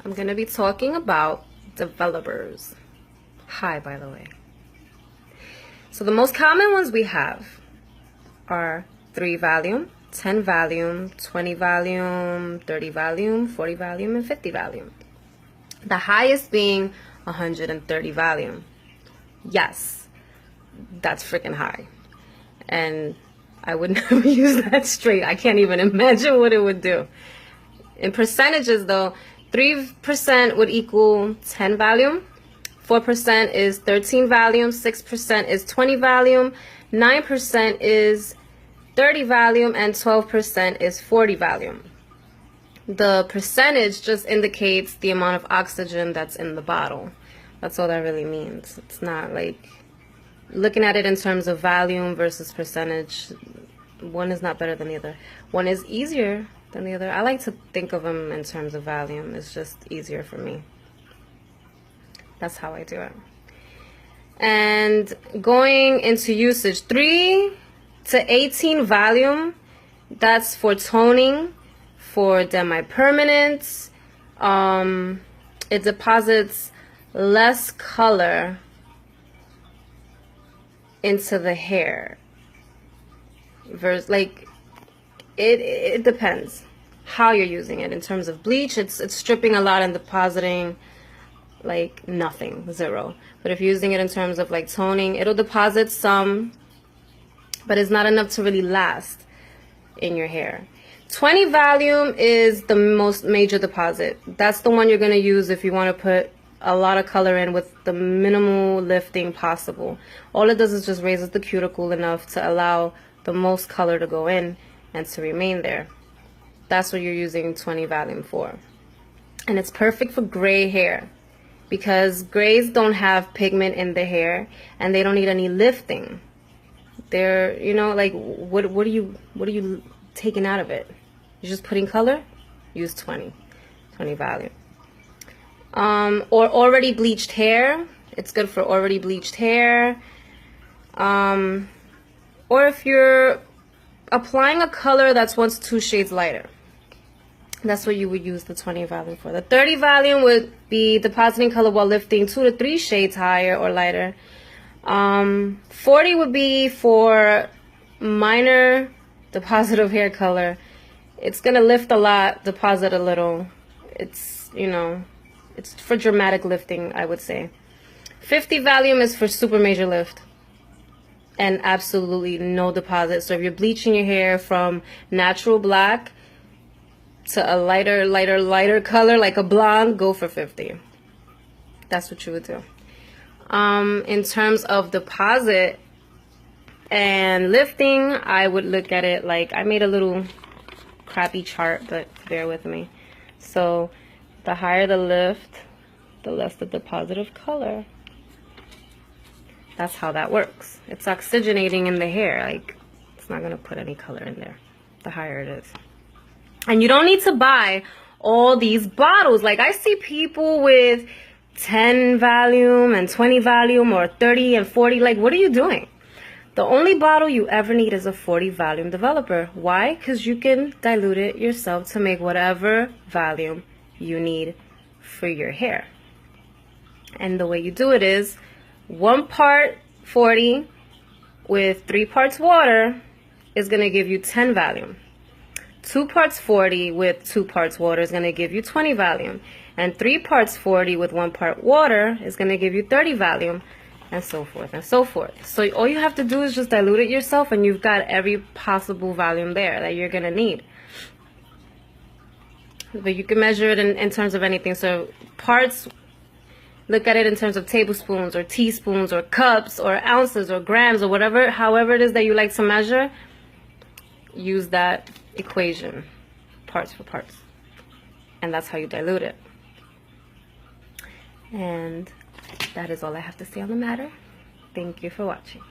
I'm going to be talking about developers. Hi, by the way. So the most common ones we have are 3 volume, 10 volume, 20 volume, 30 volume, 40 volume, and 50 volume. The highest being 130 volume. Yes, that's freaking high. And I would never use that straight. I can't even imagine what it would do. In percentages though, 3% would equal 10 volume, 4% is 13 volume, 6% is 20 volume, 9% is 30 volume, and 12% is 40 volume. The percentage just indicates the amount of oxygen that's in the bottle. That's all that really means. It's not like looking at it in terms of volume versus percentage. One is not better than the other. One is easier than the other. I like to think of them in terms of volume. It's just easier for me. That's how I do it. And going into usage, 3 to 18 volume, that's for toning, for demi-permanence. It deposits less color into the hair. Like it depends how you're using it. In terms of bleach, it's stripping a lot and depositing like nothing, 0. But if you're using it in terms of like toning, it'll deposit some, but it's not enough to really last in your hair. 20 volume is the most major deposit. That's the one you're going to use if you want to put a lot of color in with the minimal lifting possible. All it does is just raises the cuticle enough to allow the most color to go in and to remain there. That's what you're using 20 volume for. And it's perfect for gray hair because grays don't have pigment in the hair and they don't need any lifting. They're, you know, like what are you taking out of it? You're just putting color? Use 20 volume. Or already bleached hair. It's good for already bleached hair. Or if you're applying a color that's 1 to 2 shades lighter, that's what you would use the 20 volume for. The 30 volume would be depositing color while lifting 2 to 3 shades higher or lighter. 40 would be for minor deposit of hair color. It's gonna lift a lot, deposit a little. It's, you know, it's for dramatic lifting, I would say. 50 volume is for super major lift and absolutely no deposit. So if you're bleaching your hair from natural black to a lighter color like a blonde, go for 50. That's what you would do. In terms of deposit and lifting, I would look at it like, I made a little crappy chart, but bear with me. So the higher the lift, the less the deposit of color. That's how that works. It's oxygenating in the hair. Like, it's not going to put any color in there the higher it is. And you don't need to buy all these bottles. Like, I see people with 10 volume and 20 volume or 30 and 40. Like, what are you doing? The only bottle you ever need is a 40 volume developer. Why? Because you can dilute it yourself to make whatever volume you need for your hair. And the way you do it is 1 part 40 with 3 parts water is going to give you 10 volume. 2 parts 40 with 2 parts water is going to give you 20 volume. And 3 parts 40 with 1 part water is going to give you 30 volume, and so forth and so forth. So all you have to do is just dilute it yourself and you've got every possible volume there that you're going to need. But you can measure it in terms of anything. So parts, look at it in terms of tablespoons or teaspoons or cups or ounces or grams or whatever, however it is that you like to measure. Use that equation, parts for parts. And that's how you dilute it. And that is all I have to say on the matter. Thank you for watching.